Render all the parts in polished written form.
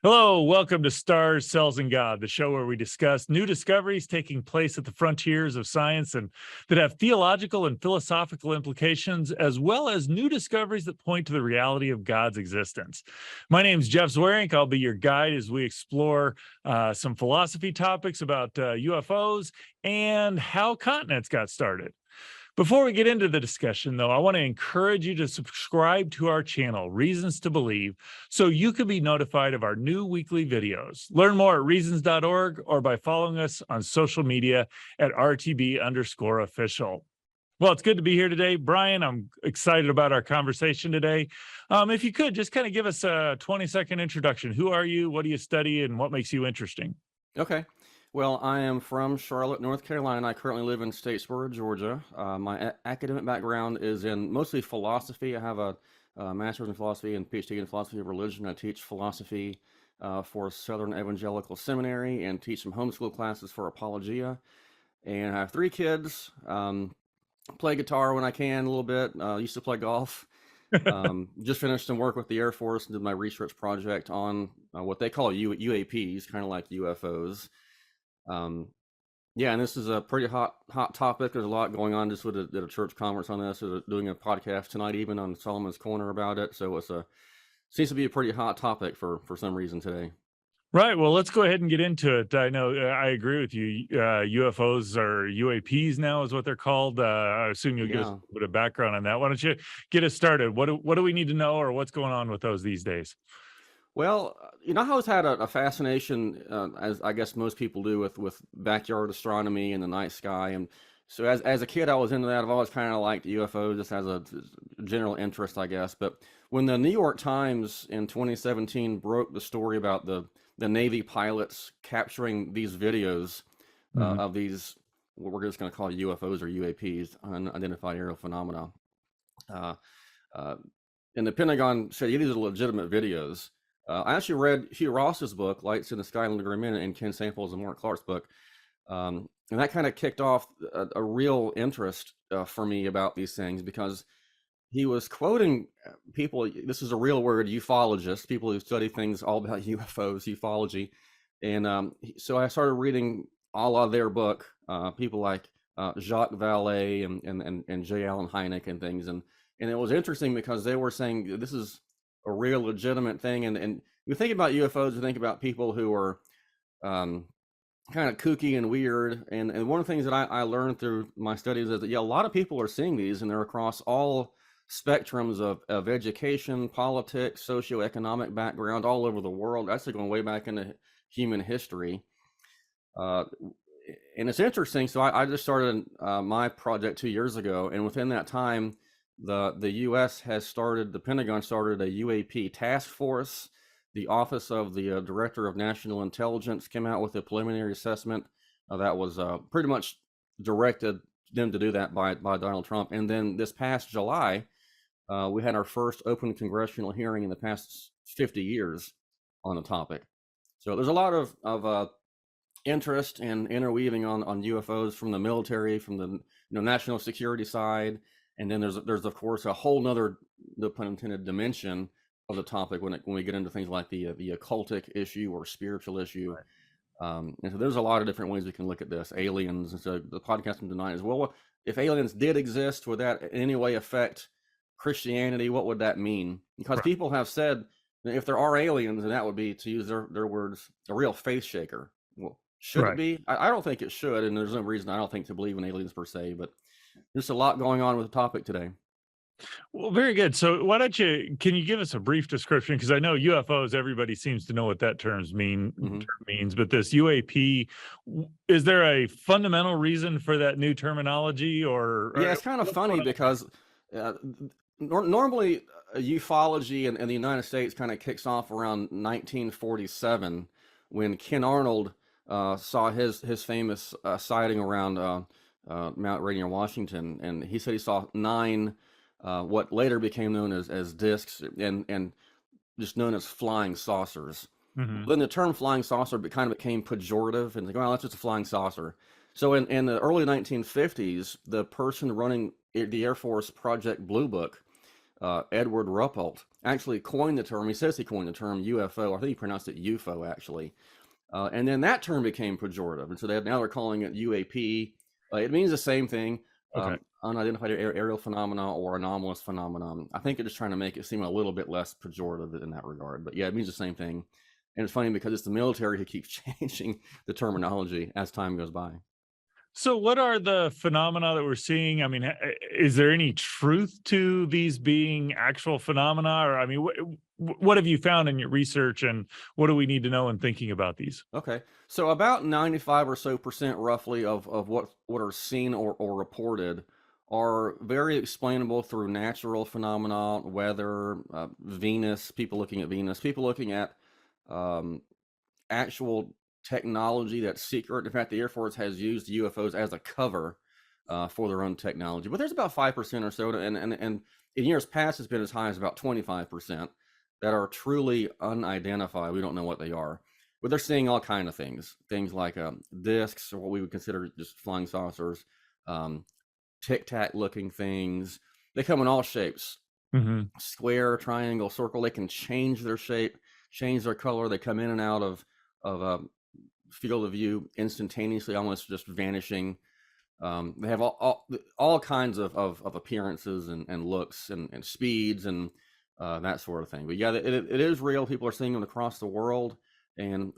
Hello, welcome to Stars, Cells, and God, the show where we discuss new discoveries taking place at the frontiers of science and that have theological and philosophical implications, as well as new discoveries that point to the reality of God's existence. My name is Jeff Zweerink. I'll be your guide as we explore some philosophy topics about UFOs and how continents got started. Before we get into the discussion, though, I want to encourage you to subscribe to our channel, Reasons to Believe, so you can be notified of our new weekly videos. Learn more at reasons.org or by following us on social media at RTB_official. Well, it's good to be here today. Brian, I'm excited about our conversation today. If you could, just kind of give us a 20-second introduction. Who are you? What do you study? And what makes you interesting? Okay. Well, I am from Charlotte, North Carolina. I currently live in Statesboro, Georgia. My academic background is in mostly philosophy. I have a master's in philosophy and PhD in philosophy of religion. I teach philosophy for Southern Evangelical Seminary and teach some homeschool classes for Apologia. And I have 3 kids. Play guitar when I can a little bit. Used to play golf. Just finished some work with the Air Force and did my research project on what they call UAPs, kind of like UFOs. Yeah, and this is a pretty hot topic. There's a lot going on. Just did a church conference on this. Doing a podcast tonight, even on Solomon's Corner about it. So seems to be a pretty hot topic for some reason today. Right. Well, let's go ahead and get into it. I know I agree with you. UFOs or UAPs now is what they're called. I assume you'll give us a little bit of background on that. Why don't you get us started? What do we need to know, or what's going on with those these days? Well, I always had a fascination, as I guess most people do, with backyard astronomy and the night sky. And so as a kid, I was into that. I've always kind of liked UFOs just as a general interest, I guess. But when the New York Times in 2017 broke the story about the Navy pilots capturing these videos of these, what we're just going to call UFOs or UAPs, unidentified aerial phenomena, and the Pentagon said, yeah, these are legitimate videos. I actually read Hugh Ross's book, Lights in the Sky Under a Minute, and Ken Samples and Mark Clark's book. And that kind of kicked off a real interest for me about these things, because he was quoting people. This is a real word, ufologists, people who study things all about UFOs, ufology. And so I started reading all of their book, people like Jacques Vallée and J. Allen Hynek and things. And it was interesting because they were saying this is a real legitimate thing. And you think about UFOs, you think about people who are kind of kooky and weird. And one of the things that I learned through my studies is that, yeah, a lot of people are seeing these, and they're across all spectrums of education, politics, socioeconomic background, all over the world, actually going way back into human history. And it's interesting. So I just started my project 2 years ago, and within that time, the U.S. has started, the Pentagon started a UAP task force. The Office of the Director of National Intelligence came out with a preliminary assessment that was pretty much directed them to do that by Donald Trump. And then this past July, we had our first open congressional hearing in the past 50 years on the topic. So there's a lot of interest and interweaving on UFOs from the military, from the national security side. And then there's of course a whole nother, no pun intended, dimension of the topic when we get into things like the occultic issue or spiritual issue. Right. And so there's a lot of different ways we can look at this. Aliens. And so the podcast from tonight is, well, if aliens did exist, would that in any way affect Christianity? What would that mean? Because right. People have said that if there are aliens, then that would be, to use their words, a real faith shaker. Well, should right. It be? I don't think it should, and there's no reason I don't think to believe in aliens per se, but there's a lot going on with the topic today. Well, very good. So can you give us a brief description? Because I know UFOs, everybody seems to know what that term means, but this UAP, is there a fundamental reason for that new terminology? Or yeah, it's kind of funny because normally ufology in the United States kind of kicks off around 1947 when Ken Arnold saw his famous sighting around Mount Rainier, Washington, and he said he saw 9 what later became known as discs and just known as flying saucers. Then the term flying saucer kind of became pejorative, and like, well, that's just a flying saucer. So in the early 1950s, the person running the Air Force Project Blue Book Edward Ruppelt, actually coined the term. He says he coined the term UFO. I think he pronounced it UFO, actually. And then that term became pejorative. And so now they're calling it UAP. It means the same thing, Okay. unidentified aerial phenomena or anomalous phenomenon. I think they're just trying to make it seem a little bit less pejorative in that regard. But yeah, it means the same thing. And it's funny because it's the military who keeps changing the terminology as time goes by. So, what are the phenomena that we're seeing? I mean, is there any truth to these being actual phenomena? Or, I mean, what have you found in your research, and what do we need to know in thinking about these? Okay. So about 95 or so percent roughly of what are seen or reported are very explainable through natural phenomena, weather, Venus, people looking at Venus, people looking at um, actual technology that's secret. In fact, the Air Force has used UFOs as a cover for their own technology. But there's about 5% or so, and in years past, it's been as high as about 25% that are truly unidentified. We don't know what they are. But they're seeing all kind of things like discs, or what we would consider just flying saucers, tic tac looking things. They come in all shapes: Hmm. square, triangle, circle. They can change their shape, change their color. They come in and out of field of view instantaneously, almost just vanishing. They have all kinds of appearances and looks and speeds and that sort of thing. But yeah, it is real. People are seeing them across the world, and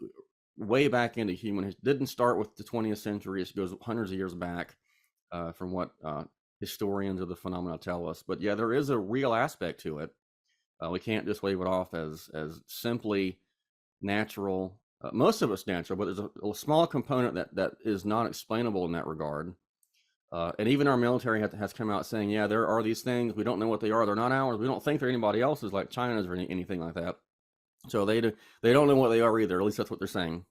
way back into human. It didn't start with the 20th century. It goes hundreds of years back, from what historians of the phenomena tell us. But yeah, there is a real aspect to it. We can't just wave it off as simply natural. Most of it's natural, but there's a small component that is not explainable in that regard. And even our military has come out saying, yeah, there are these things. We don't know what they are. They're not ours. We don't think they're anybody else's, like China's or anything like that. So they don't know what they are either. At least that's what they're saying.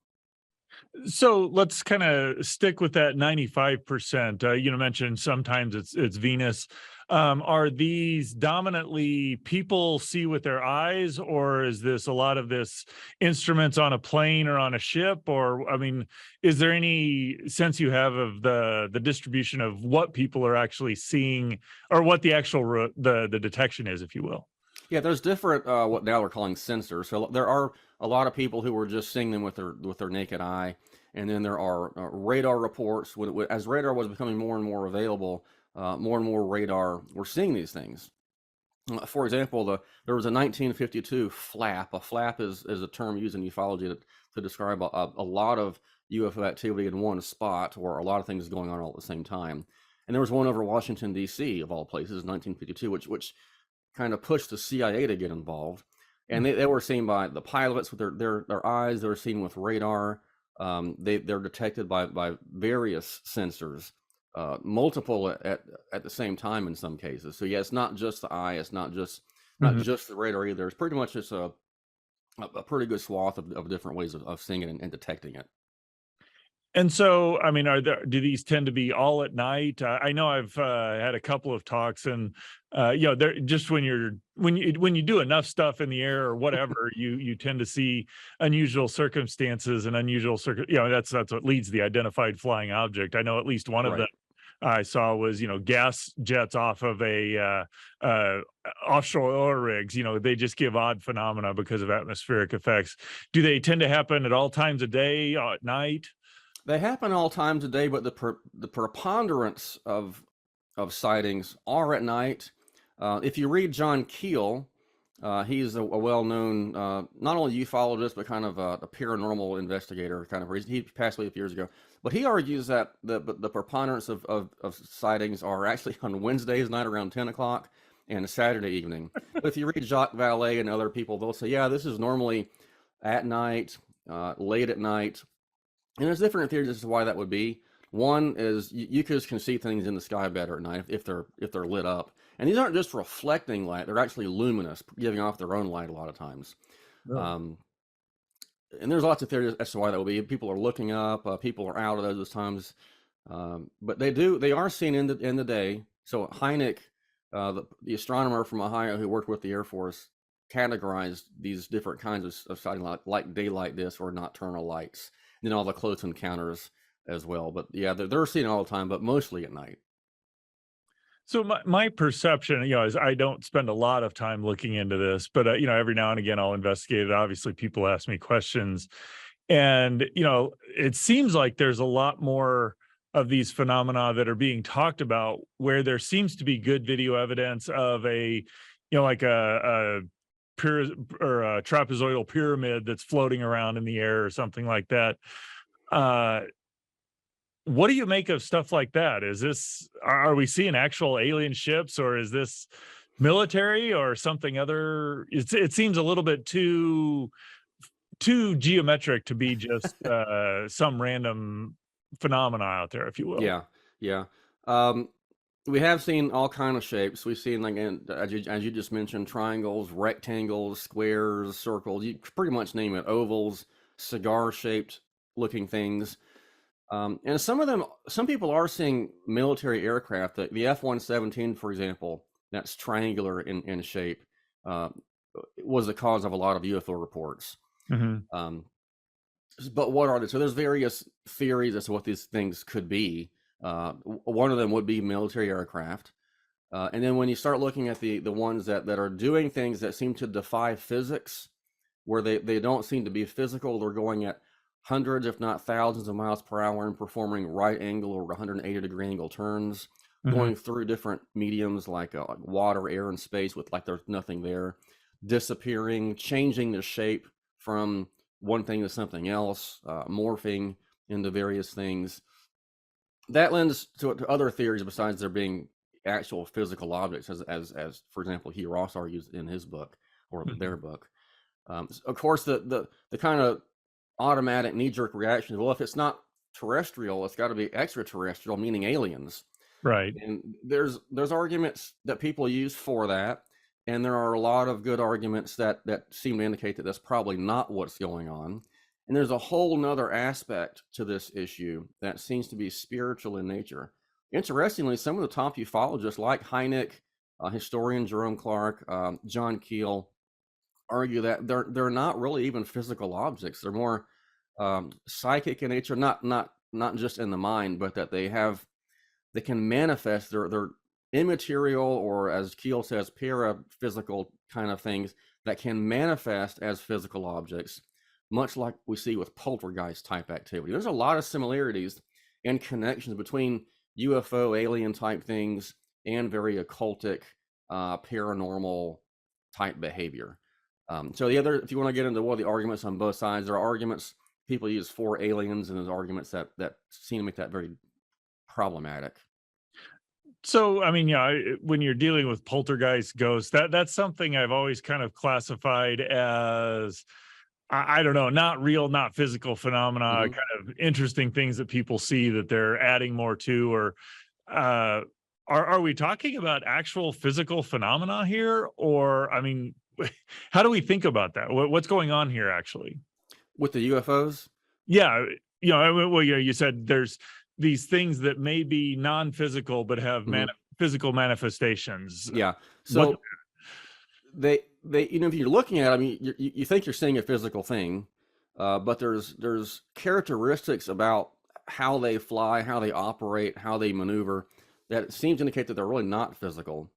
So let's kind of stick with that 95%. Mentioned sometimes it's Venus. Are these dominantly people see with their eyes, or is this a lot of this instruments on a plane or on a ship? Or, I mean, is there any sense you have of the distribution of what people are actually seeing, or what the actual the detection is, if you will? Yeah, there's different what now we're calling sensors. So there are a lot of people who are just seeing them with their naked eye, and then there are radar reports. As radar was becoming more and more available, more and more radar were seeing these things. For example, there was a 1952 flap. A flap is a term used in ufology to describe a lot of UFO activity in one spot, or a lot of things going on all at the same time. And there was one over Washington, D.C., of all places, 1952, which kind of pushed the CIA to get involved. And they were seen by the pilots with their eyes. They were seen with radar. They're detected by various sensors, multiple at the same time in some cases. So yeah, it's not just the eye. It's not just the radar either. It's pretty much just a pretty good swath of different ways of seeing it and detecting it. And so, I mean, do these tend to be all at night? I know I've had a couple of talks, and they're just when you do enough stuff in the air or whatever, you tend to see unusual circumstances and unusual that's what leads the identified flying object. I know at least one of them Right. I saw was gas jets off of a offshore oil rigs. They just give odd phenomena because of atmospheric effects. Do they tend to happen at all times of day, at night? They happen all times of day, but the preponderance of sightings are at night. If you read John Keel, he's a well-known not only ufologist but kind of a paranormal investigator. Kind of, he passed away a few years ago, but he argues that the preponderance of sightings are actually on Wednesdays night around 10 o'clock and Saturday evening. But if you read Jacques Vallée and other people, they'll say, yeah, this is normally at night, late at night. And there's different theories as to why that would be. One is you can see things in the sky better at night if they're lit up. And these aren't just reflecting light; they're actually luminous, giving off their own light a lot of times. Really? Um, and there's lots of theories as to why that would be. People are looking up. People are out at those times, but they are seen in the day. So Hynek, the astronomer from Ohio who worked with the Air Force, categorized these different kinds of sighting, like daylight discs or nocturnal lights, and then all the close encounters as well. But yeah, they're seen all the time, but mostly at night. So my perception, is I don't spend a lot of time looking into this, but every now and again I'll investigate it. Obviously, people ask me questions, and it seems like there's a lot more of these phenomena that are being talked about where there seems to be good video evidence of like a or a trapezoidal pyramid that's floating around in the air or something like that. Uh, what do you make of stuff like that? Are we seeing actual alien ships, or is this military or something other? It seems a little bit too geometric to be just some random phenomena out there, if you will. Yeah, yeah. Um, we have seen all kind of shapes. We've seen, like, as you just mentioned, triangles, rectangles, squares, circles. You pretty much name it. Ovals, cigar-shaped looking things. And some people are seeing military aircraft. The F-117, for example, that's triangular in shape, uh, was the cause of a lot of UFO reports. Mhm. But what are they? So there's various theories as to what these things could be. One of them would be military aircraft. And then when you start looking at the ones that are doing things that seem to defy physics, where they don't seem to be physical, they're going at hundreds, if not thousands of miles per hour and performing right angle or 180-degree angle turns, Mhm. going through different mediums like water, air, and space with like there's nothing there, disappearing, changing the shape from one thing to something else, morphing into various things. That lends to other theories besides there being actual physical objects, as for example, he Ross argues in his book or their Mhm. book. Of course, the kind of automatic knee-jerk reaction is, well, if it's not terrestrial, it's got to be extraterrestrial, meaning aliens. Right. And there's arguments that people use for that, and there are a lot of good arguments that seem to indicate that that's probably not what's going on. And there's a whole nother aspect to this issue that seems to be spiritual in nature. Interestingly, some of the top ufologists like Hynek, historian Jerome Clark, John Keel, argue that they're not really even physical objects. They're more psychic in nature, not just in the mind, but that they can manifest. They're immaterial, or as Keel says, paraphysical kind of things that can manifest as physical objects, much like we see with poltergeist type activity. There's a lot of similarities and connections between UFO alien type things and very occultic, paranormal type behavior. So if you want to get into what the arguments on both sides, there are arguments people use for aliens, and there's arguments that seem to make that very problematic. So, I mean, when you're dealing with poltergeist ghosts, that's something I've always kind of classified as I don't know, not real, not physical phenomena, Hmm. kind of interesting things that people see that they're adding more to, or uh are we talking about actual physical phenomena here? Or I mean, how do we think about that? What's going on here actually? With the UFOs, Yeah, well, you said there's these things that may be non-physical but have hmm physical manifestations. yeah. What? So they if you're looking at them, you think you're seeing a physical thing, but there's characteristics about how they fly, how they operate, how they maneuver that seems to indicate that they're really not physical.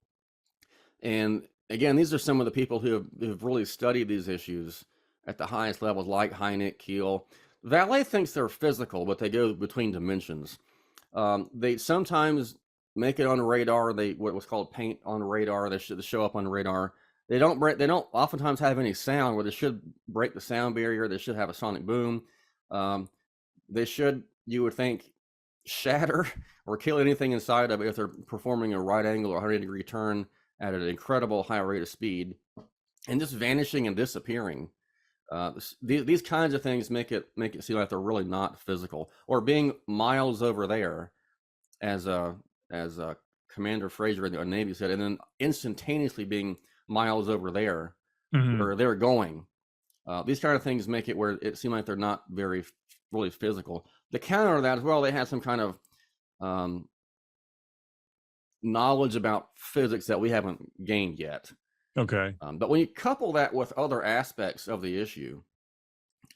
And again, these are some of the people who've really studied these issues at the highest levels, like Hynek, Keel. Valet thinks they're physical, but they go between dimensions. They sometimes make it on radar. They what was called paint on radar. They show up on radar. They don't break. They don't oftentimes have any sound. Where they should break the sound barrier. They should have a sonic boom. Um, they should, you would think, shatter or kill anything inside of it if they're performing a right angle or 180-degree turn at an incredible high rate of speed, and just vanishing and disappearing. These kinds of things make it seem like they're really not physical, or being miles over there, as Commander Fraser in the Navy said, and then instantaneously being miles over there Mhm. where they're going. These kind of things make it where it seems like they're not very really physical. The counter to that as well, they have some kind of um, knowledge about physics that we haven't gained yet. Okay. But when you couple that with other aspects of the issue,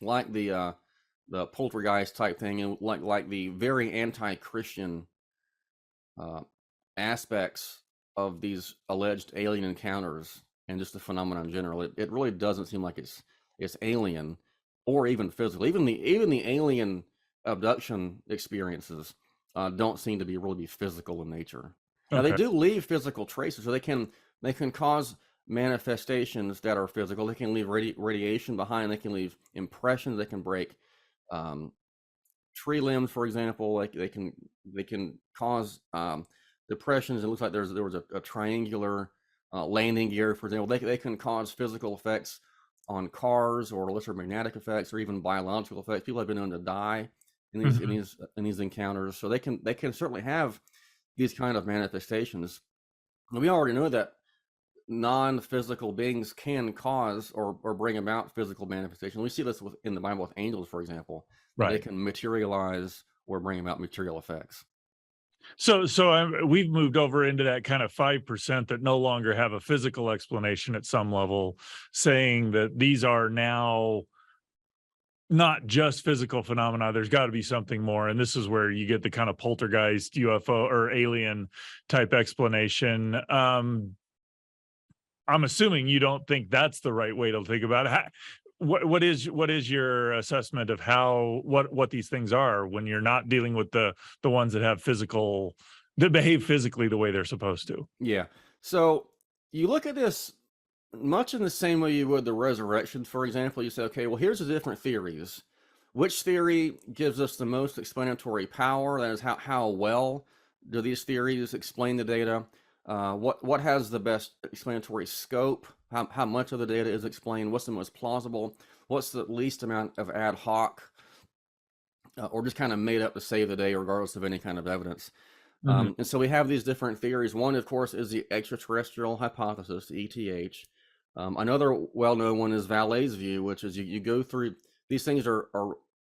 like the poltergeist type thing, and like the very anti-Christian aspects of these alleged alien encounters and just the phenomenon in general, it really doesn't seem like it's alien or even physical. Even the alien abduction experiences don't seem to really be physical in nature. Now they Okay. do leave physical traces, so they can cause manifestations that are physical. They can leave radiation behind. They can leave impressions. They can break um, tree limbs, for example. Like they can cause depressions. It looks like there was a triangular landing gear, for example. They can cause physical effects on cars, or electromagnetic effects, or even biological effects. People have been known to die in these in Mhm. these in these encounters. So they can certainly have these kind of manifestations. And we already know that non-physical beings can cause or bring about physical manifestations. We see this in the Bible with angels, for example, that they Right. can materialize or bring about material effects. So we've moved over into that kind of 5% that no longer have a physical explanation at some level, saying that these are now not just physical phenomena. There's got to be something more. And this is where you get the kind of poltergeist, UFO, or alien type explanation. I'm assuming you don't think that's the right way to think about it. What is your assessment of how what these things are when you're not dealing with the ones that have physical that behave physically the way they're supposed to? Yeah. So you look at this much in the same way you would the resurrection, for example. You say, okay, well, here's the different theories. Which theory gives us the most explanatory power? That is, how well do these theories explain the data? What has the best explanatory scope? How much of the data is explained? What's the most plausible? What's the least amount of ad hoc or just kind of made up to save the day, regardless of any kind of evidence? Mhm. And so we have these different theories. One, of course, is the extraterrestrial hypothesis, the ETH. Another well-known one is Vallee's view, which is you go through these things are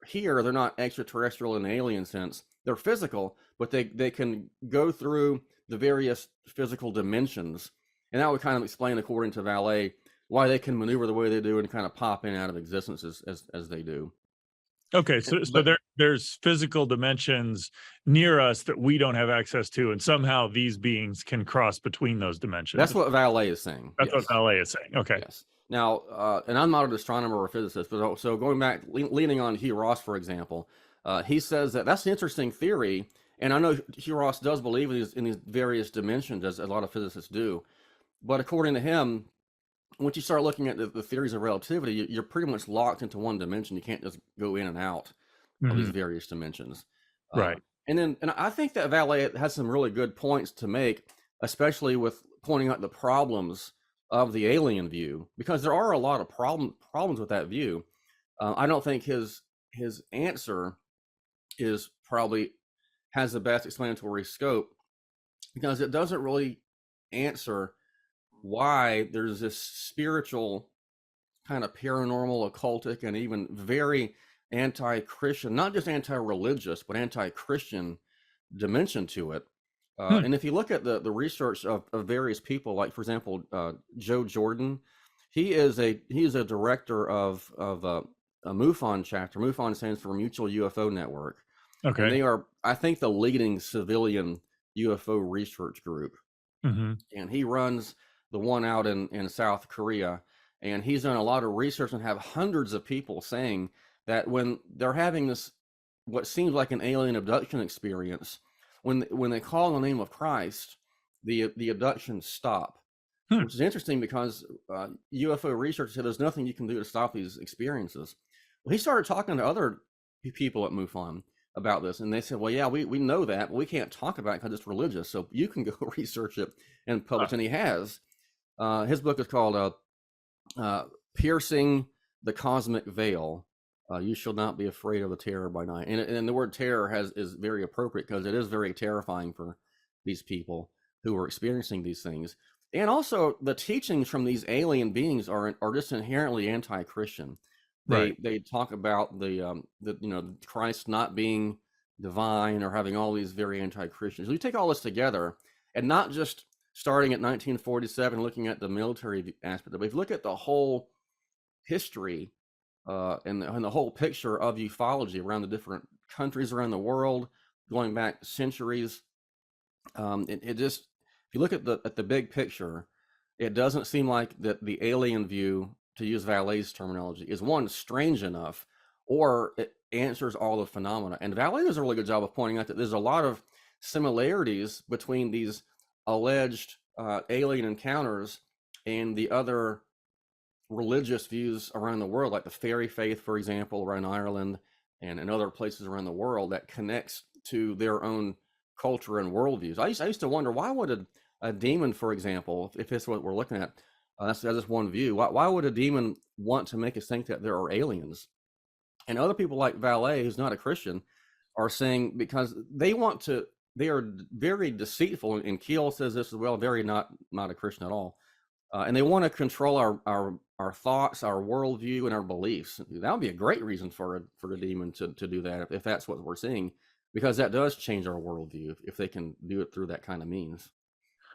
here. They're not extraterrestrial in the alien sense. They're physical, but they can go through the various physical dimensions, and that would kind of explain, according to Vallee, why they can maneuver the way they do and kind of pop in and out of existence as they do. Okay, so But there's physical dimensions near us that we don't have access to, and somehow these beings can cross between those dimensions. that's what Vallee is saying. That's what Yes. ballet is saying. Okay. Yes. Now, and I'm not an astronomer or a physicist, but so going back, leaning on Hugh Ross, for example, he says that that's an interesting theory, and I know Hugh Ross does believe in these various dimensions, as a lot of physicists do. But according to him, once you start looking at the theories of relativity, you're pretty much locked into one dimension. You can't just go in and out of these Mhm. various dimensions. Uh, Right. and I think that Valet has some really good points to make, especially with pointing out the problems of the alien view, because there are a lot of problems with that view. I don't think his answer is probably has the best explanatory scope, because it doesn't really answer why there's this spiritual, kind of paranormal, occultic, and even very anti-Christian, not just anti-religious, but anti-Christian dimension to it. Hmm. And if you look at the research of various people, like, for example, Joe Jordan, he is a director of a MUFON chapter. MUFON stands for Mutual UFO Network, and Okay. they are, I think, the leading civilian UFO research group. Mhm. And he runs the one out in South Korea. And he's done a lot of research and have hundreds of people saying that when they're having this, what seems like an alien abduction experience, when they call on the name of Christ, the abductions stop, Hmm. which is interesting because UFO researchers said there's nothing you can do to stop these experiences. Well, he started talking to other people at MUFON about this, and they said, well, yeah, we know that, but we can't talk about it because it's religious, so you can go research it and Huh. publish. And he has. His book is called Piercing the Cosmic Veil. You shall not be afraid of the terror by night. And the word terror is very appropriate, because it is very terrifying for these people who are experiencing these things. And also, the teachings from these alien beings are just inherently anti-Christian. Right. They talk about the Christ not being divine, or having all these very anti-Christians. We take all this together, and not just starting at 1947, looking at the military aspect, but if you look at the whole history and the whole picture of ufology around the different countries around the world, going back centuries, It just, if you look at the big picture, it doesn't seem like that the alien view, to use Vallee's terminology, is one strange enough, or it answers all the phenomena. And Vallee does a really good job of pointing out that there's a lot of similarities between these alleged alien encounters and the other religious views around the world, like the fairy faith, for example, around Ireland and in other places around the world, that connects to their own culture and worldviews. I used to wonder, why would a demon, for example, if it's what we're looking at, that's just one view, why would a demon want to make us think that there are aliens? And other people like Vallee, who's not a Christian, are saying because they want to, they are very deceitful, and Keel says this as well, very not a Christian at all. And they want to control our thoughts, our worldview, and our beliefs. That would be a great reason for a demon to do that, if that's what we're seeing, because that does change our worldview if they can do it through that kind of means.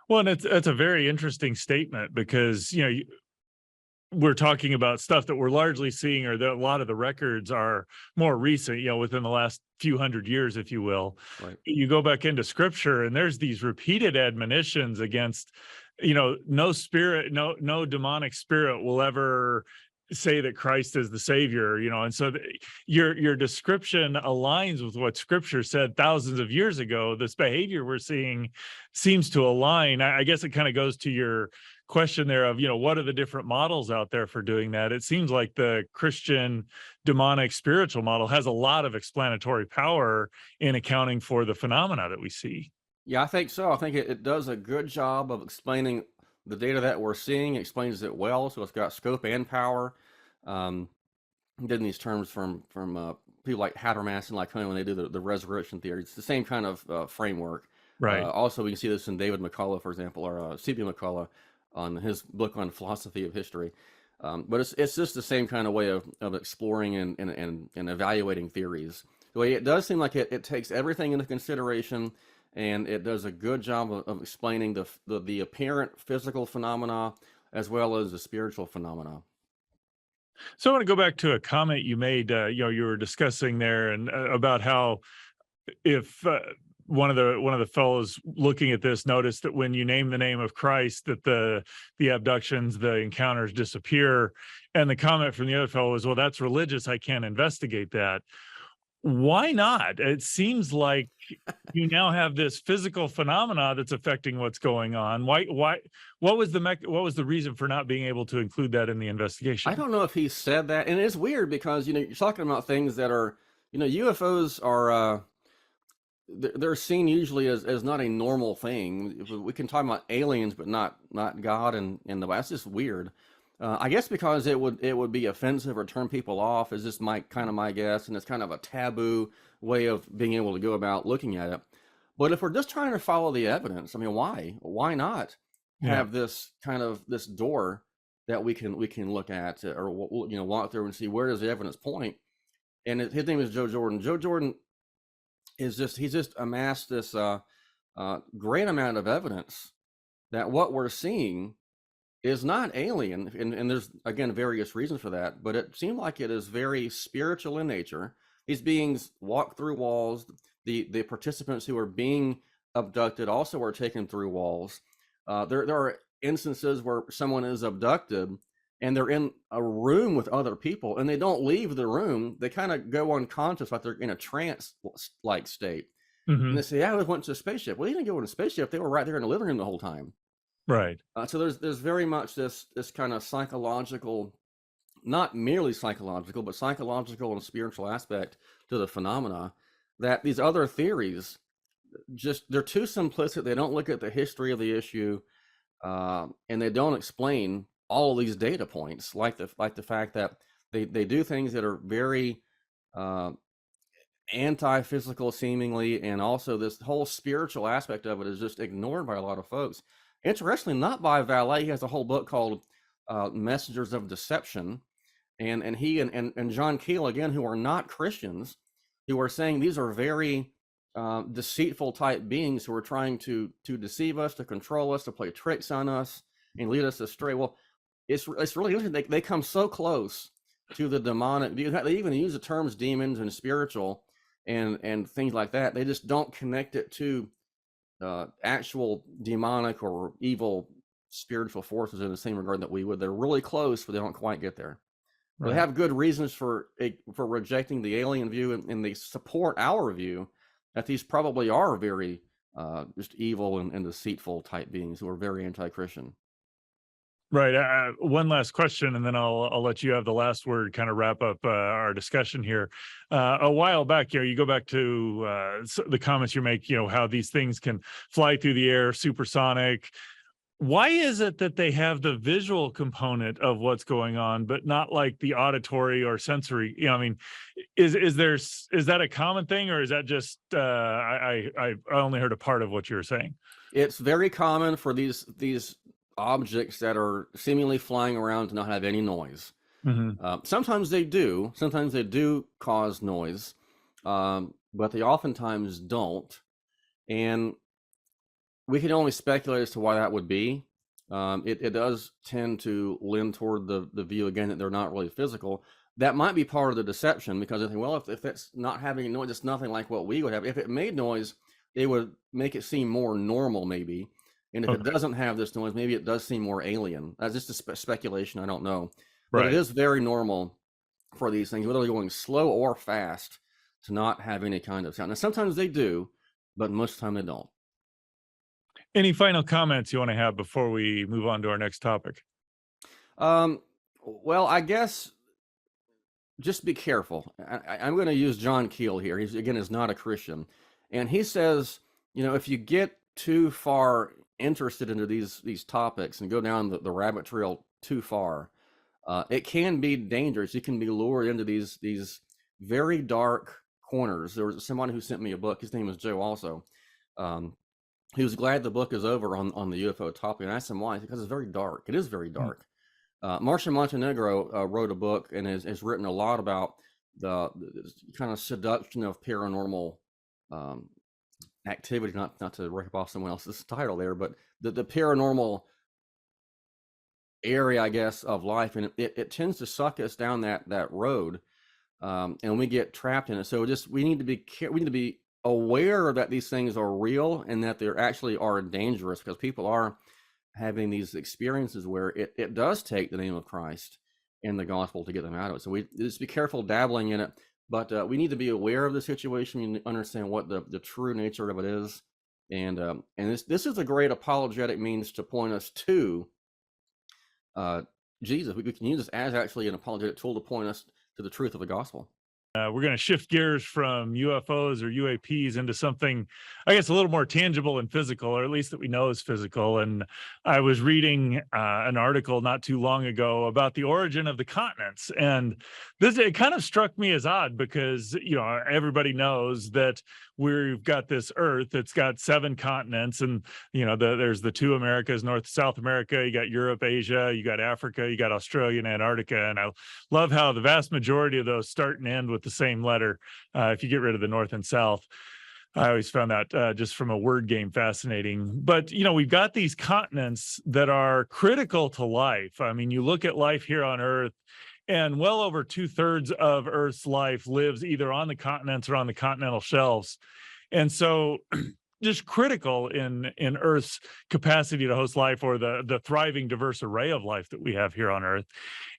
Well, and it's a very interesting statement because, we're talking about stuff that we're largely seeing, or that a lot of the records are more recent, within the last few hundred years, if you will. Right. You go back into scripture and there's these repeated admonitions against, no spirit, no demonic spirit will ever say that Christ is the savior, and so your description aligns with what scripture said thousands of years ago. This behavior we're seeing seems to align. I guess it kind of goes to your question there of, what are the different models out there for doing that? It seems like the Christian demonic spiritual model has a lot of explanatory power in accounting for the phenomena that we see. Yeah, I think so. I think it does a good job of explaining the data that we're seeing, explains it well, so it's got scope and power. Getting these terms from people like Habermas and like when they do the resurrection theory, it's the same kind of framework. Right. Also, we can see this in David McCullough, for example, or C.P. McCullough on his book on philosophy of history. But it's just the same kind of way of exploring and evaluating theories. The way it does seem like it takes everything into consideration, and it does a good job of explaining the apparent physical phenomena as well as the spiritual phenomena. So I want to go back to a comment you made. You were discussing there and about how if one of the fellows looking at this noticed that when you name the name of Christ, that the abductions, the encounters disappear. And the comment from the other fellow was, "Well, that's religious. I can't investigate that." Why not? It seems like you now have this physical phenomena that's affecting what's going on. Why? What was the reason for not being able to include that in the I investigation? don't know if he said that, and it's weird because you're talking about things that are, UFOs are they're seen usually as not a normal thing. We can talk about aliens, but not God and the that's just weird. I guess because it would be offensive or turn people off is just my guess, and it's kind of a taboo way of being able to go about looking at it. But if we're just trying to follow the evidence, I mean, why not Yeah. have this kind of this door that we can look at, or walk through and see where does the evidence point? And his name is Joe Jordan. Joe Jordan he's just amassed this great amount of evidence that what we're seeing is not alien, and there's again various reasons for that, but it seemed like it is very spiritual in nature. These beings walk through walls. The participants who are being abducted also are taken through walls. There are instances where someone is abducted and they're in a room with other people and they don't leave the room. They kind of go unconscious, like they're in a trance like state. And they say, "Yeah, we went to a spaceship." Well, they didn't go in a spaceship. They were right there in the living room the whole time. Right. So there's very much this kind of psychological, not merely psychological, but psychological and spiritual aspect to the phenomena that these other theories they're too simplistic. They don't look at the history of the issue, and they don't explain all of these data points, like the fact that they do things that are very anti-physical seemingly, and also this whole spiritual aspect of it is just ignored by a lot of folks. Interestingly, not by Vallee. He has a whole book called Messengers of Deception, and he and John Keel, again, who are not Christians, who are saying these are very deceitful type beings who are trying to deceive us, to control us, to play tricks on us and lead us astray. Well, it's really interesting. They come so close to the demonic. They even use the terms demons and spiritual and things like that. They just don't connect it to actual demonic or evil spiritual forces in the same regard that we would. They're really close, but they don't quite get there. Right. They have good reasons for rejecting the alien view, and they support our view that these probably are very just evil and deceitful type beings who are very anti-Christian. Right. One last question, and then I'll let you have the last word, kind of wrap up our discussion here. A while back, you go back to the comments you make, how these things can fly through the air, supersonic. Why is it that they have the visual component of what's going on, but not like the auditory or sensory? I mean, is that a common thing, or is that just I only heard a part of what you were saying? It's very common for these objects that are seemingly flying around to not have any noise. Mm-hmm. Sometimes they do cause noise, but they oftentimes don't. And we can only speculate as to why that would be. It does tend to lean toward the view again that they're not really physical. That might be part of the deception, because I think, well, if it's not having noise, it's nothing like what we would have. If it made noise, it would make it seem more normal, maybe. And if it doesn't have this noise, maybe it does seem more alien. That's just a speculation. I don't know. But it is very normal for these things, whether they're going slow or fast, to not have any kind of sound. Now, sometimes they do, but most of the time they don't. Any final comments you want to have before we move on to our next topic? Well, I guess just be careful. I'm going to use John Keel here. He's, again, is not a Christian. And he says, if you get too far interested into these topics and go down the rabbit trail too far, it can be dangerous. You can be lured into these very dark corners. There was someone who sent me a book. His name was Joe also. He was glad the book is over on the UFO topic, and I asked him why. Because it's very dark. It is very dark. Marcia Montenegro wrote a book and has written a lot about the kind of seduction of paranormal activity, not to rip off someone else's title there, but the paranormal area, I guess, of life, and it tends to suck us down that road, and we get trapped in it. So we need to be aware that these things are real and that they actually are dangerous, because people are having these experiences where it does take the name of Christ and the gospel to get them out of it. So we just be careful dabbling in it. But we need to be aware of the situation. We need to understand what the true nature of it is, and this is a great apologetic means to point us to Jesus. We can use this as actually an apologetic tool to point us to the truth of the gospel. We're going to shift gears from UFOs or UAPs into something, I guess, a little more tangible and physical, or at least that we know is physical. And I was reading an article not too long ago about the origin of the continents. And it kind of struck me as odd, because, everybody knows that we've got this Earth. It's got 7 continents, and, there's the 2 Americas, North, South America. You got Europe, Asia, you got Africa, you got Australia and Antarctica. And I love how the vast majority of those start and end with the same letter, if you get rid of the North and South. I always found that just from a word game fascinating. But, we've got these continents that are critical to life. I mean, you look at life here on Earth, and well over 2/3 of Earth's life lives either on the continents or on the continental shelves. And so just critical in Earth's capacity to host life, or the thriving, diverse array of life that we have here on Earth.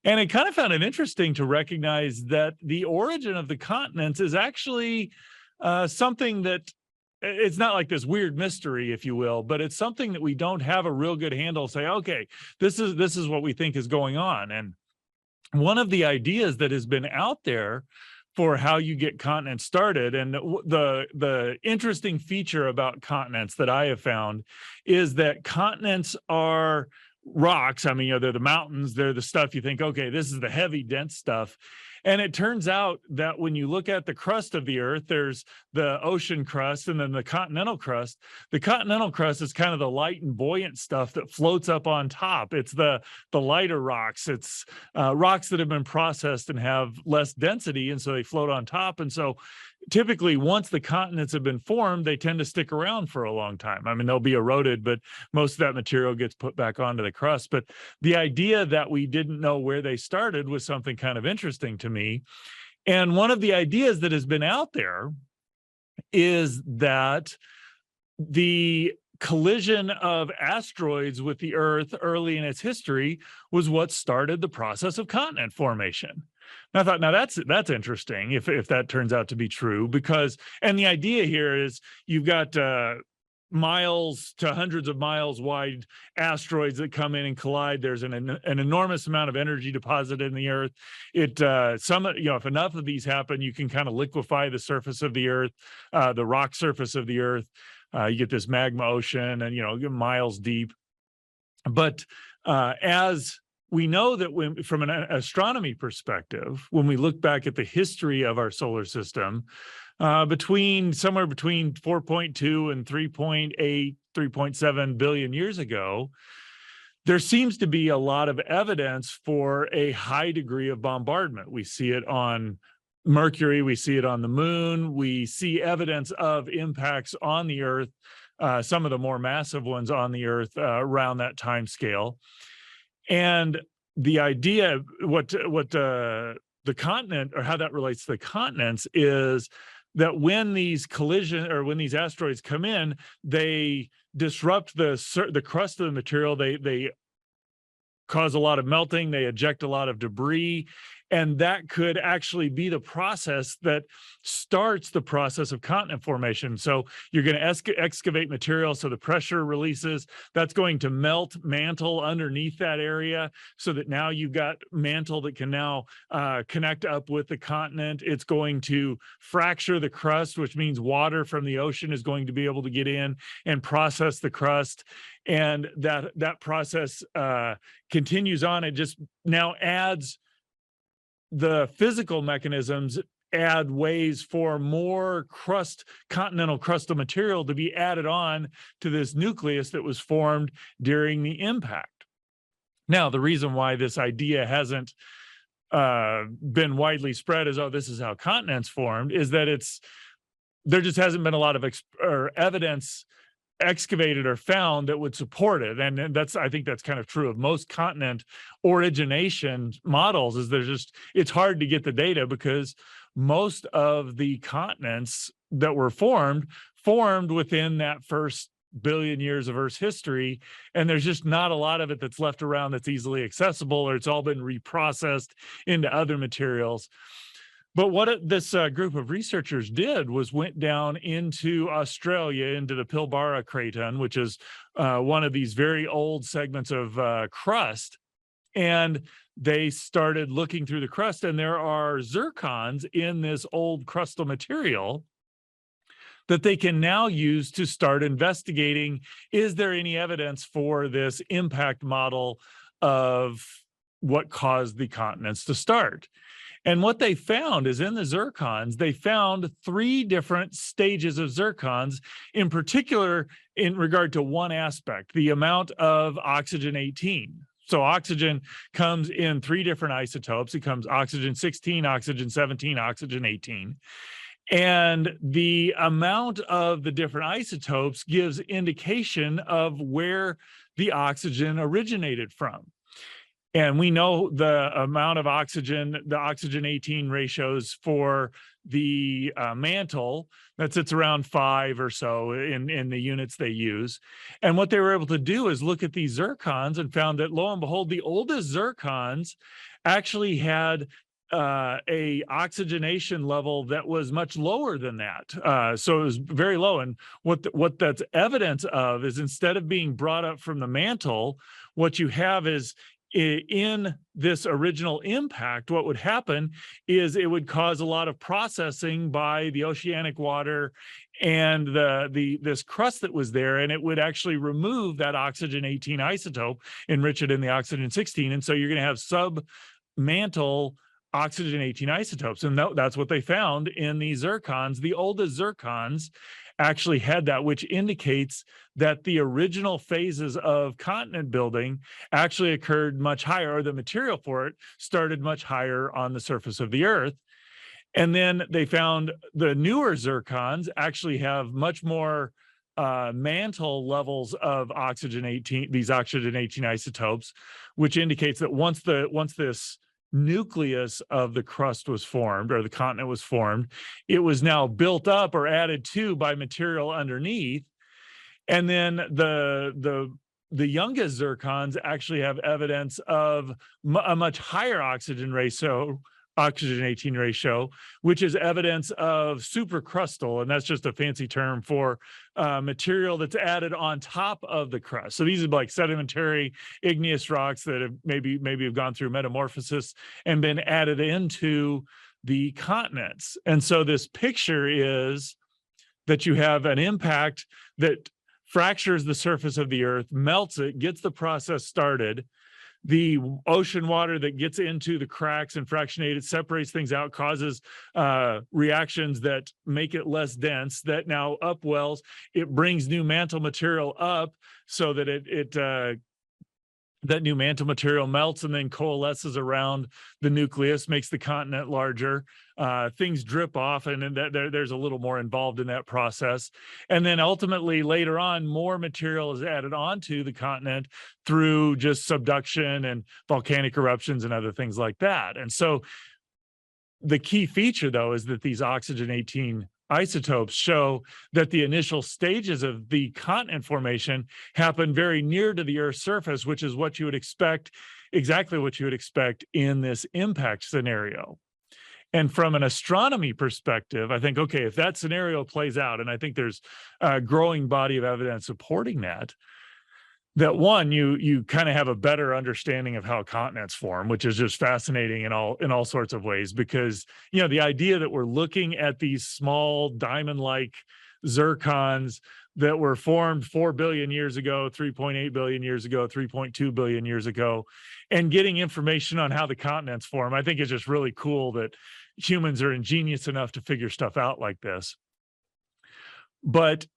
And I kind of found it interesting to recognize that the origin of the continents is actually something that, it's not like this weird mystery, if you will, but it's something that we don't have a real good handle. Say, okay, this is what we think is going on. And one of the ideas that has been out there for how you get continents started, and the interesting feature about continents that I have found is that continents are rocks. I mean, they're the mountains, they're the stuff you think, okay, this is the heavy, dense stuff. And it turns out that when you look at the crust of the Earth, there's the ocean crust and then the continental crust. The continental crust is kind of the light and buoyant stuff that floats up on top. It's the lighter rocks. It's rocks that have been processed and have less density, and so they float on top. And so typically, once the continents have been formed, they tend to stick around for a long time. I mean, they'll be eroded, but most of that material gets put back onto the crust. But the idea that we didn't know where they started was something kind of interesting to me. And one of the ideas that has been out there is that the collision of asteroids with the Earth early in its history was what started the process of continent formation. And I thought, now that's interesting if that turns out to be true, because, and the idea here is you've got miles to hundreds of miles wide asteroids that come in and collide. There's an enormous amount of energy deposited in the Earth. If enough of these happen, you can kind of liquefy the surface of the Earth, the rock surface of the Earth. You get this magma ocean, and miles deep. But as we know that from an astronomy perspective, when we look back at the history of our solar system, somewhere between 4.2 and 3.8, 3.7 billion years ago, there seems to be a lot of evidence for a high degree of bombardment. We see it on Mercury, we see it on the moon, we see evidence of impacts on the Earth, some of the more massive ones on the Earth around that time scale. And the idea, what the continent, or how that relates to the continents, is that when these when these asteroids come in, they disrupt the crust of the material. They cause a lot of melting, they eject a lot of debris, and that could actually be the process that starts the process of continent formation. So you're going to excavate material, so the pressure releases, that's going to mantle underneath that area, so that now you've got mantle that can now connect up with the continent. It's going to fracture the crust, which means water from the ocean is going to be able to get in and process the crust. And that process continues on. It just now adds the physical mechanisms, add ways for more continental crustal material to be added on to this nucleus that was formed during the impact. Now, the reason why this idea hasn't been widely spread as, oh, this is how continents formed, is that there just hasn't been a lot of evidence excavated or found that would support it. And I think that's kind of true of most continent origination models, is it's hard to get the data, because most of the continents that were formed within that first billion years of Earth's history, and there's just not a lot of it that's left around that's easily accessible, or it's all been reprocessed into other materials. But what this group of researchers did was went down into Australia, into the Pilbara Craton, which is one of these very old segments of crust. And they started looking through the crust, and there are zircons in this old crustal material that they can now use to start investigating, is there any evidence for this impact model of what caused the continents to start? And what they found is, in the zircons, they found 3 different stages of zircons, in particular in regard to one aspect, the amount of oxygen-18. So oxygen comes in 3 different isotopes. It comes oxygen-16, oxygen-17, oxygen-18. And the amount of the different isotopes gives indication of where the oxygen originated from. And we know the amount of oxygen, the oxygen-18 ratios for the mantle, that sits around 5 or so in the units they use. And what they were able to do is look at these zircons and found that, lo and behold, the oldest zircons actually had a oxygenation level that was much lower than that. So it was very low. And what that's evidence of is, instead of being brought up from the mantle, what you have is, in this original impact, what would happen is it would cause a lot of processing by the oceanic water and this crust that was there, and it would actually remove that oxygen-18 isotope, enrich it in the oxygen-16, and so you're going to have sub-mantle oxygen-18 isotopes. And that's what they found in these zircons. The oldest zircons actually had that, which indicates that the original phases of continent building actually occurred much higher, or the material for it started much higher on the surface of the Earth. And then they found the newer zircons actually have much more mantle levels of oxygen-18, these oxygen-18 isotopes, which indicates that once this nucleus of the crust was formed, or the continent was formed, it was now built up or added to by material underneath. And then the youngest zircons actually have evidence of a much higher oxygen 18 ratio, which is evidence of supercrustal, and that's just a fancy term for material that's added on top of the crust. So these are like sedimentary igneous rocks that have maybe have gone through metamorphosis and been added into the continents. And so this picture is that you have an impact that fractures the surface of the earth, melts it, gets the process started. The ocean water that gets into the cracks and fractionated separates things out, causes reactions that make it less dense, that now upwells. It brings new mantle material up so that that new mantle material melts and then coalesces around the nucleus, makes the continent larger. Things drip off, and there's a little more involved in that process. And then ultimately later on, more material is added onto the continent through just subduction and volcanic eruptions and other things like that. And so the key feature, though, is that these oxygen 18 isotopes show that the initial stages of the continent formation happen very near to the Earth's surface, which is what you would expect, exactly what you would expect in this impact scenario. And from an astronomy perspective, I think, okay, if that scenario plays out, and I think there's a growing body of evidence supporting that one, you kind of have a better understanding of how continents form, which is just fascinating in all sorts of ways, because the idea that we're looking at these small diamond-like zircons that were formed 4 billion years ago, 3.8 billion years ago, 3.2 billion years ago, and getting information on how the continents form, I think is just really cool that humans are ingenious enough to figure stuff out like this. But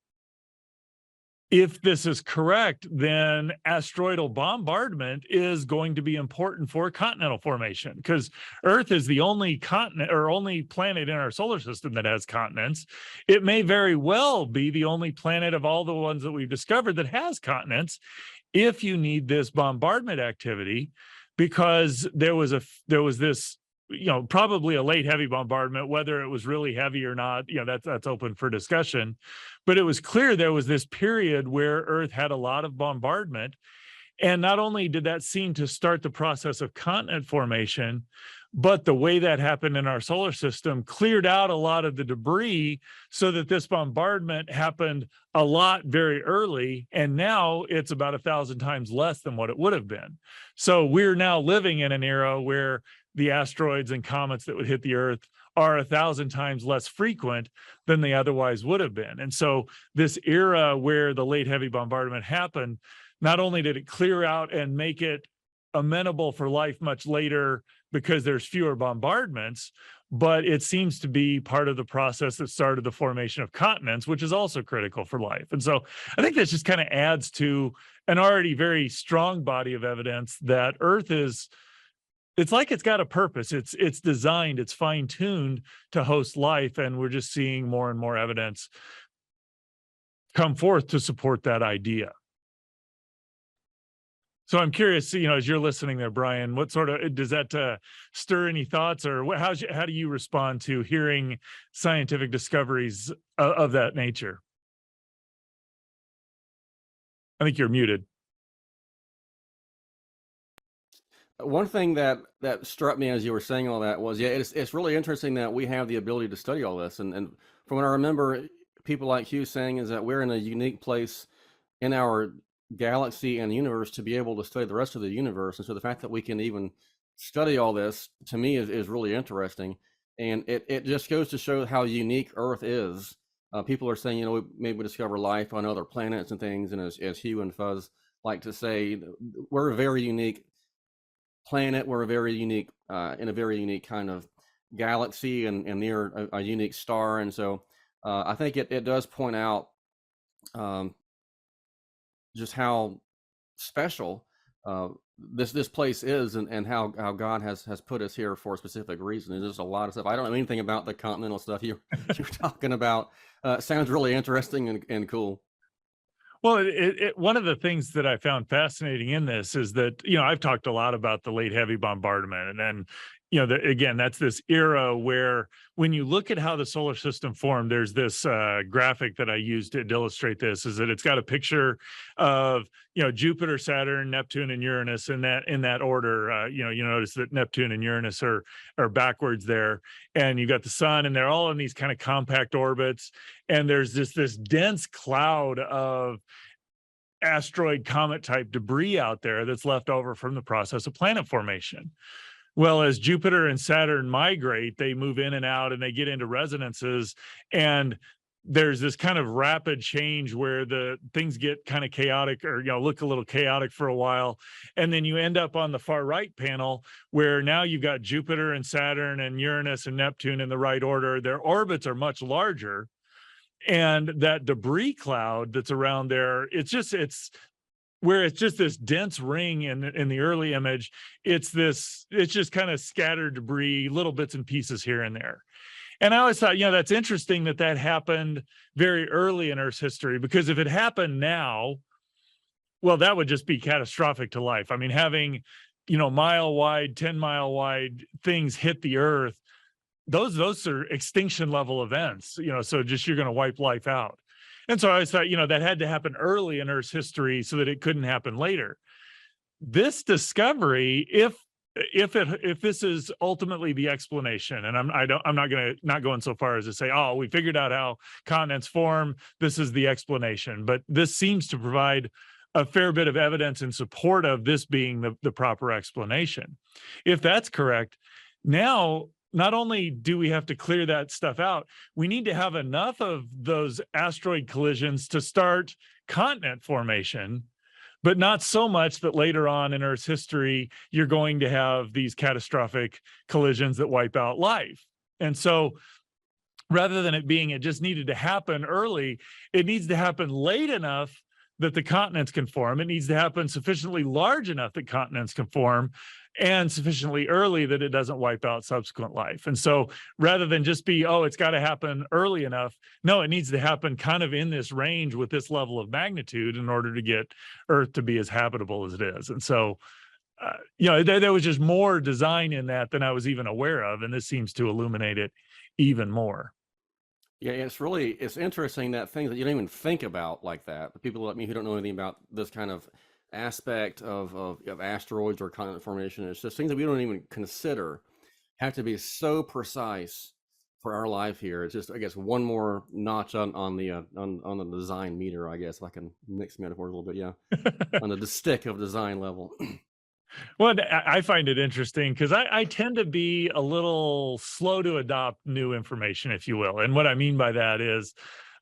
if this is correct, then asteroidal bombardment is going to be important for continental formation, because Earth is the only continent or only planet in our solar system that has continents. It may very well be the only planet of all the ones that we've discovered that has continents if you need this bombardment activity, because there was this, probably a late heavy bombardment. Whether it was really heavy or not, that's open for discussion. But it was clear there was this period where Earth had a lot of bombardment. And not only did that seem to start the process of continent formation, but the way that happened in our solar system cleared out a lot of the debris so that this bombardment happened a lot very early. And now it's about 1,000 times less than what it would have been. So we're now living in an era where the asteroids and comets that would hit the Earth are 1,000 times less frequent than they otherwise would have been. And so this era where the late heavy bombardment happened, not only did it clear out and make it amenable for life much later because there's fewer bombardments, but it seems to be part of the process that started the formation of continents, which is also critical for life. And so I think this just kind of adds to an already very strong body of evidence that Earth it's like it's got a purpose. It's designed, it's fine-tuned to host life, and we're just seeing more and more evidence come forth to support that idea. So I'm curious, as you're listening there, Brian, what sort of, does that stir any thoughts, or how do you respond to hearing scientific discoveries of that nature? I think you're muted. One thing that struck me as you were saying all that was, it's really interesting that we have the ability to study all this. And from what I remember, people like Hugh saying is that we're in a unique place in our galaxy and universe to be able to study the rest of the universe. And so the fact that we can even study all this, to me, is really interesting. And it just goes to show how unique Earth is. People are saying, maybe we discover life on other planets and things. And as Hugh and Fuzz like to say, we're a very unique planet. We're a very unique in a very unique kind of galaxy and near a unique star. And so I think it does point out just how special this place is, and how God has put us here for a specific reason. There's just a lot of stuff. I don't know anything about the continental stuff you're talking about. Sounds really interesting and cool. Well, one of the things that I found fascinating in this is that, I've talked a lot about the late heavy bombardment, and then, again, that's this era where when you look at how the solar system formed, there's this graphic that I used to illustrate this, is that it's got a picture of, Jupiter, Saturn, Neptune, and Uranus in that order. You notice that Neptune and Uranus are backwards there, and you got the sun, and they're all in these kind of compact orbits, and there's this dense cloud of asteroid comet type debris out there that's left over from the process of planet formation. Well, as Jupiter and Saturn migrate, they move in and out and they get into resonances. And there's this kind of rapid change where the things get kind of chaotic, or, look a little chaotic for a while. And then you end up on the far right panel where now you've got Jupiter and Saturn and Uranus and Neptune in the right order. Their orbits are much larger. And that debris cloud that's around there, it's just this dense ring in the early image. It's just kind of scattered debris, little bits and pieces here and there. And I always thought, that's interesting that happened very early in Earth's history, because if it happened now, well, that would just be catastrophic to life. I mean, having, mile wide, 10-mile wide things hit the Earth, those are extinction level events, so just you're going to wipe life out. And so I always thought, that had to happen early in Earth's history so that it couldn't happen later. This discovery, if this is ultimately the explanation, and I'm not going so far as to say, oh, we figured out how continents form, this is the explanation, but this seems to provide a fair bit of evidence in support of this being the proper explanation. If that's correct, now not only do we have to clear that stuff out, we need to have enough of those asteroid collisions to start continent formation, but not so much that later on in Earth's history, you're going to have these catastrophic collisions that wipe out life. And so rather than it just needed to happen early, it needs to happen late enough that the continents can form. It needs to happen sufficiently large enough that continents can form, and sufficiently early that it doesn't wipe out subsequent life. And so rather than just be, oh, it's got to happen early enough, no, it needs to happen kind of in this range with this level of magnitude in order to get Earth to be as habitable as it is. And so, there was just more design in that than I was even aware of. And this seems to illuminate it even more. Yeah, it's interesting that things that you don't even think about like that. The people like me who don't know anything about this kind of aspect of asteroids or continent formation, it's just things that we don't even consider have to be so precise for our life here. It's just, I guess, one more notch on the design meter, I guess, if I can mix metaphors a little bit, yeah, on the stick of design level. Well, I find it interesting because I tend to be a little slow to adopt new information, if you will. And what I mean by that is,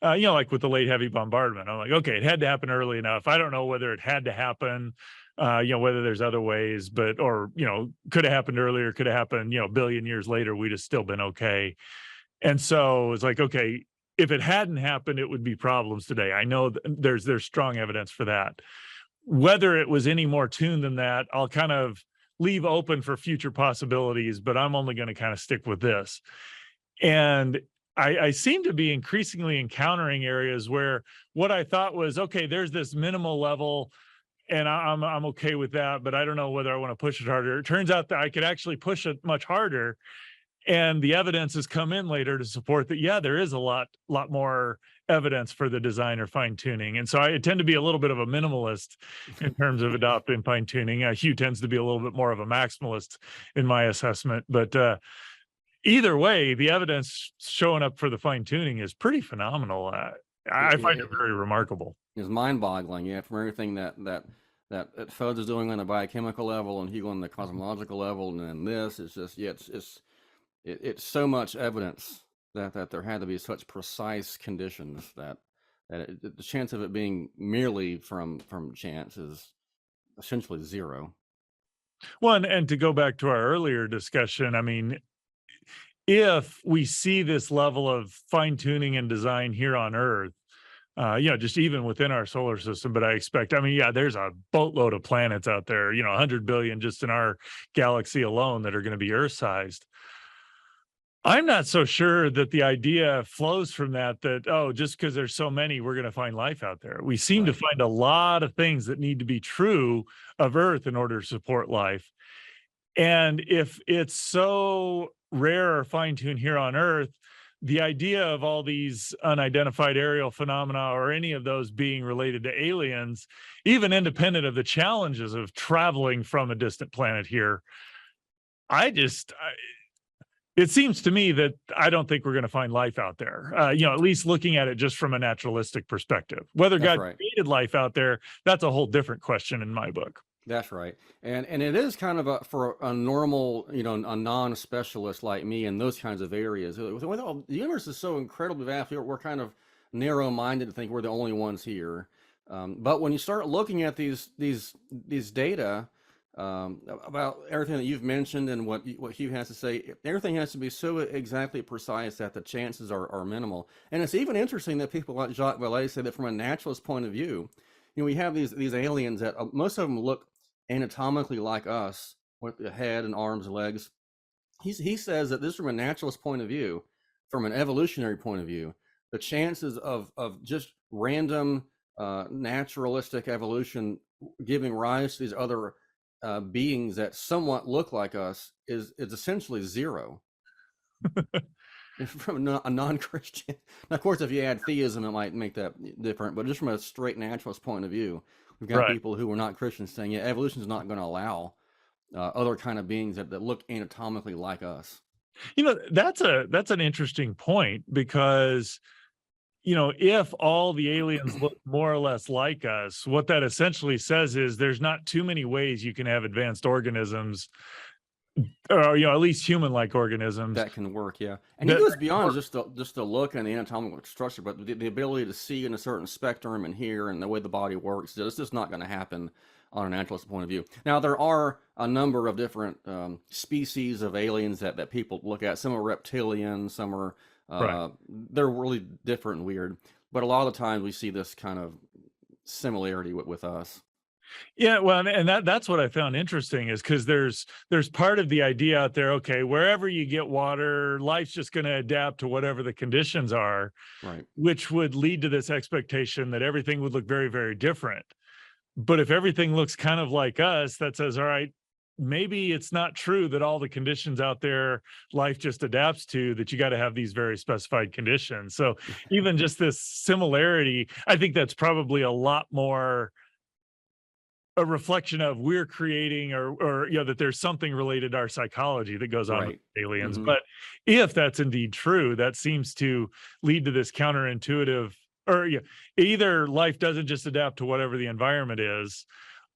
like with the late heavy bombardment, I'm like, okay, it had to happen early enough. I don't know whether it had to happen, whether there's other ways, or could have happened earlier, could have happened, a billion years later, we'd have still been okay. And so it's like, okay, if it hadn't happened, it would be problems today. I know there's strong evidence for that. Whether it was any more tuned than that, I'll kind of leave open for future possibilities, but I'm only going to kind of stick with this. And I seem to be increasingly encountering areas where what I thought was, okay, there's this minimal level and I'm okay with that, but I don't know whether I want to push it harder. It turns out that I could actually push it much harder. And the evidence has come in later to support that, yeah, there is a lot more evidence for the design or fine tuning. And so I tend to be a little bit of a minimalist in terms of adopting fine tuning. Hugh tends to be a little bit more of a maximalist in my assessment. But either way, the evidence showing up for the fine tuning is pretty phenomenal. I find it very remarkable. It's mind-boggling, yeah, from everything that Fudge is doing on the biochemical level and Hugo on the cosmological level, and then this, it's just, yeah, it's so much evidence that there had to be such precise conditions that the chance of it being merely from chance is essentially zero. Well, and to go back to our earlier discussion, I mean, if we see this level of fine tuning and design here on Earth, just even within our solar system, but I expect, there's a boatload of planets out there, 100 billion just in our galaxy alone that are going to be Earth-sized. I'm not so sure that the idea flows from that, just because there's so many, we're going to find life out there. We seem to find a lot of things that need to be true of Earth in order to support life. And if it's so rare or fine-tuned here on Earth, the idea of all these unidentified aerial phenomena or any of those being related to aliens, even independent of the challenges of traveling from a distant planet here, it seems to me that I don't think we're going to find life out there. At least looking at it just from a naturalistic perspective. Whether That's God right. created life out there, that's a whole different question in my book. That's right. And it is kind of for a normal, a non-specialist like me in those kinds of areas. The universe is so incredibly vast. We're kind of narrow-minded to think we're the only ones here. But when you start looking at these data about everything that you've mentioned and what Hugh has to say, everything has to be so exactly precise that the chances are minimal. And it's even interesting that people like Jacques Vallée say that from a naturalist point of view, we have these aliens that most of them look anatomically like us with the head and arms and legs. He says that this, from a naturalist point of view, from an evolutionary point of view, the chances of just random naturalistic evolution giving rise to these other beings that somewhat look like us is essentially zero. From a non-Christian. Now, of course, if you add theism, it might make that different, but just from a straight naturalist point of view, we've got Right. people who are not Christians saying, yeah, evolution is not going to allow other kind of beings that look anatomically like us. That's an interesting point, because if all the aliens look more or less like us, what that essentially says is there's not too many ways you can have advanced organisms, or at least human-like organisms That can work, yeah. And he that goes beyond just the look and the anatomical structure, but the ability to see in a certain spectrum and hear and the way the body works. It's just not going to happen on a naturalist point of view. Now, there are a number of different species of aliens that people look at. Some are reptilian, some are right. they're really different and weird. But a lot of the time, we see this kind of similarity with us. Yeah, well, and that's what I found interesting, is because there's part of the idea out there, okay, wherever you get water, life's just going to adapt to whatever the conditions are, Right. which would lead to this expectation that everything would look very, very different. But if everything looks kind of like us, that says, all right, maybe it's not true that all the conditions out there life just adapts to, that you got to have these very specified conditions. So even just this similarity, I think that's probably a lot more a reflection of we're creating, or that there's something related to our psychology that goes on with Right. aliens. Hmm. But if that's indeed true, that seems to lead to this counterintuitive, or either life doesn't just adapt to whatever the environment is,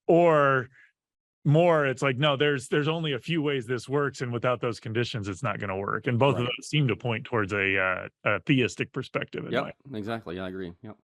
or more it's like, no, there's only a few ways this works, and without those conditions it's not going to work. And both of Right. those seem to point towards a theistic perspective in my. Yep. Exactly. Yeah, I agree. Yep.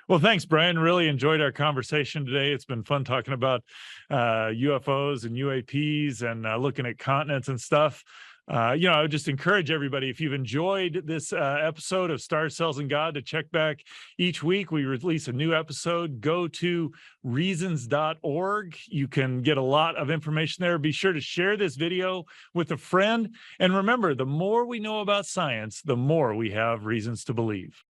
Well, thanks, Brian. Really enjoyed our conversation today. It's been fun talking about UFOs and UAPs and looking at continents and stuff. I would just encourage everybody, if you've enjoyed this episode of Stars, Cells, and God, to check back each week. We release a new episode. Go to reasons.org. You can get a lot of information there. Be sure to share this video with a friend. And remember, the more we know about science, the more we have reasons to believe.